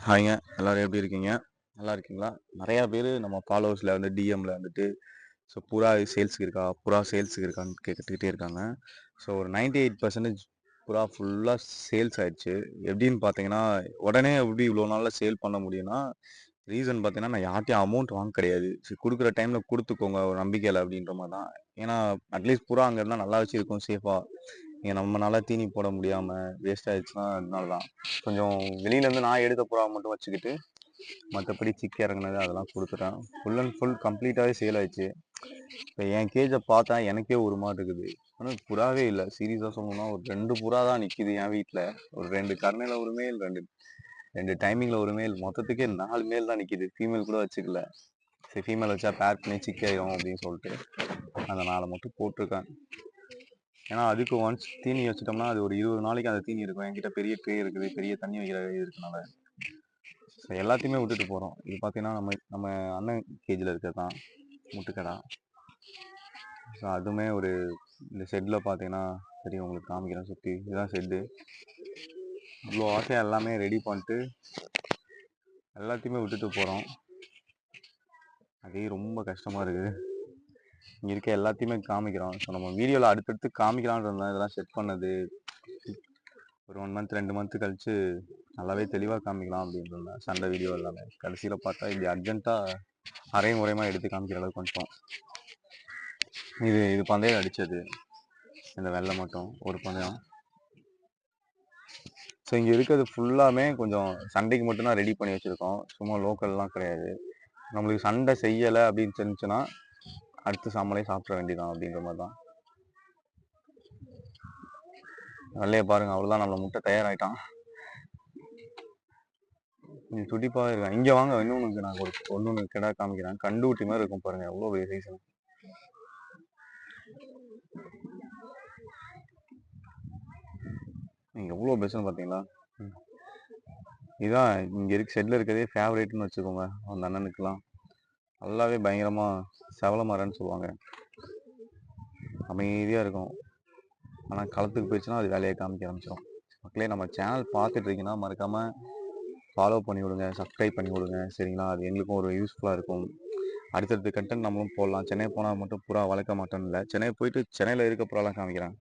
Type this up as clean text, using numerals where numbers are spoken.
ஹாய்ங்க. எல்லாரும் எப்படி இருக்கீங்க? நல்லா இருக்கீங்களா? நெறையா பேரு நம்ம ஃபாலோவர்ஸ்ல வந்து டிஎம்ல வந்துட்டு, புறா சேல்ஸ்க்கு இருக்கா? புறா சேல்ஸ்க்கு இருக்கான்னு கேட்டுக்கிட்டே இருக்காங்க. ஒரு 98% புறா ஃபுல்லா சேல்ஸ் ஆயிடுச்சு. எப்படின்னு பார்த்தீங்கன்னா, உடனே எப்படி இவ்வளோ நாள்ல சேல் பண்ண முடியும்னா, ரீசன் பார்த்தீங்கன்னா, நான் யார்ட்டயும் அமௌண்ட் வாங்க கிடையாது. சரி குடுக்குற டைம்ல குடுத்துக்கோங்க ஒரு நம்பிக்கையில அப்படின்ற மாரி தான். ஏன்னா, அட்லீஸ்ட் புறா அங்க இருந்தா நல்லாவாச்சும் இருக்கும் சேஃபா. இங்க நம்மனால தீனி போட முடியாம வேஸ்ட் ஆயிடுச்சுன்னா அதனால தான். கொஞ்சம் வெளியிலேருந்து நான் எடுத்த புறா மட்டும் வச்சுக்கிட்டு, மற்றபடி சிக்கி இறங்குனது அதெல்லாம் குடுத்துட்டேன். ஃபுல் அண்ட் ஃபுல் கம்ப்ளீட்டாவே சேல் ஆயிடுச்சு. இப்போ என் கேஜை பார்த்தா எனக்கே ஒரு மாரி இருக்குது. ஆனா புறாவே இல்ல. சீரியஸா சொல்லணும்னா ஒரு 2 புறா தான் நிக்குது என் வீட்ல. ஒரு 2 கருணையில ஒரு மேல், 2 டைமிங்ல ஒரு மேல். மொத்தத்துக்கே 4 மேல் தான் நிக்குது. ஃபீமேல் கூட வச்சுக்கல. சரி ஃபீமேல் வச்சா பேர் பண்ணி சிக்கி ஆயிரும் அப்படின்னு சொல்லிட்டு அந்த 4 மட்டும் போட்டிருக்கேன். ஏன்னா அதுக்கு ஒன்ஸ் தீனி வச்சுட்டோம்னா அது ஒரு 20 நாளைக்கு அந்த தீனி இருக்கும். என்கிட்ட பெரிய ட்ரே இருக்குது. பெரிய தண்ணி வைக்கிற இது இருக்கனால. எல்லாத்தையுமே விட்டுட்டு போறோம். இது பார்த்தீங்கன்னா நம்ம நம்ம அண்ணன் கேஜில இருக்கிறது தான் முட்டுக்கடா. அதுவுமே ஒரு இந்த ஷெட்ல பார்த்தீங்கன்னா சரி உங்களுக்கு காமிக்கிறேன் சுற்றி. இதுதான் ஷெட்டு. இவ்வளோ ஆசையாக எல்லாமே ரெடி பண்ணிட்டு எல்லாத்தையுமே விட்டுட்டு போகிறோம். அதே ரொம்ப கஷ்டமாக இருக்குது. இங்கே இருக்க எல்லாத்தையுமே காமிக்கிறோம். ஸோ நம்ம வீடியோவில் அடுத்தடுத்து காமிக்கலான்னு இருந்தோம். இதெல்லாம் செட் பண்ணது ஒரு 1 மந்த் 2 மந்த் கழிச்சு நல்லாவே தெளிவாக காமிக்கலாம் அப்படின்னு இருந்தேன். சண்டை வீடியோ எல்லாமே கடைசியில் பார்த்தா இப்படி அர்ஜென்ட்டாக அரையும் முறையமாக எடுத்து காமிக்கிற அளவுக்கு வந்துட்டோம். இது பந்தயம் அடித்தது இந்த வெள்ளை மட்டும் ஒரு பந்தயம். ஸோ இங்கே இருக்கிறது ஃபுல்லாமே கொஞ்சம் சண்டைக்கு மட்டும்தான் ரெடி பண்ணி வச்சுருக்கோம். சும்மா லோக்கல்லாம் கிடையாது. நம்மளுக்கு சண்டை செய்யலை அப்படின்னு தெரிஞ்சுன்னா அடுத்த சாமலே சாப்பிட வேண்டியதான் அப்படின்ற மாதிரி தான். நல்லே பாருங்க, அவ்வளோதான் நம்மளை முட்டை தயாராகிட்டான். கொஞ்சம் துடிப்பாகவே இருக்கான். இங்கே வாங்க இன்னொன்று நான் ஒன்று கிடா காமிக்கிறேன். கண்டு ஊட்டி மாதிரி இருக்கும் பாருங்க, எவ்வளோ பெரிய சைஸ். நீங்கள் எவ்வளோ பெஸ்ட்னு பார்த்தீங்களா? இதுதான் இங்கே இருக்க ஷெட்டில் இருக்கிறதே ஃபேவரேட்னு வச்சுக்கோங்க. அந்த அண்ணனுக்குலாம் நல்லாவே பயங்கரமாக செவல மரன்னு சொல்லுவாங்க. அமைதியாக இருக்கும். ஆனால் களத்துக்கு போயிடுச்சுன்னா அது வேலையை காமிக்க ஆரம்பிச்சிடும். மக்களே நம்ம சேனல் பார்த்துட்டு இருக்கீங்கன்னா மறக்காமல் ஃபாலோ பண்ணி விடுங்க, சப்ஸ்கிரைப் பண்ணி விடுங்க சரிங்களா? அது எங்களுக்கும் ஒரு யூஸ்ஃபுல்லாக இருக்கும். அடுத்தடுத்து கண்டென்ட் நம்மளும் போடலாம். சென்னை போனால் மட்டும் புறா வளர்க்க மாட்டோம்னு இல்லை, சென்னை போயிட்டு சென்னையில் இருக்க புறாலாம் காமிக்கிறேன்.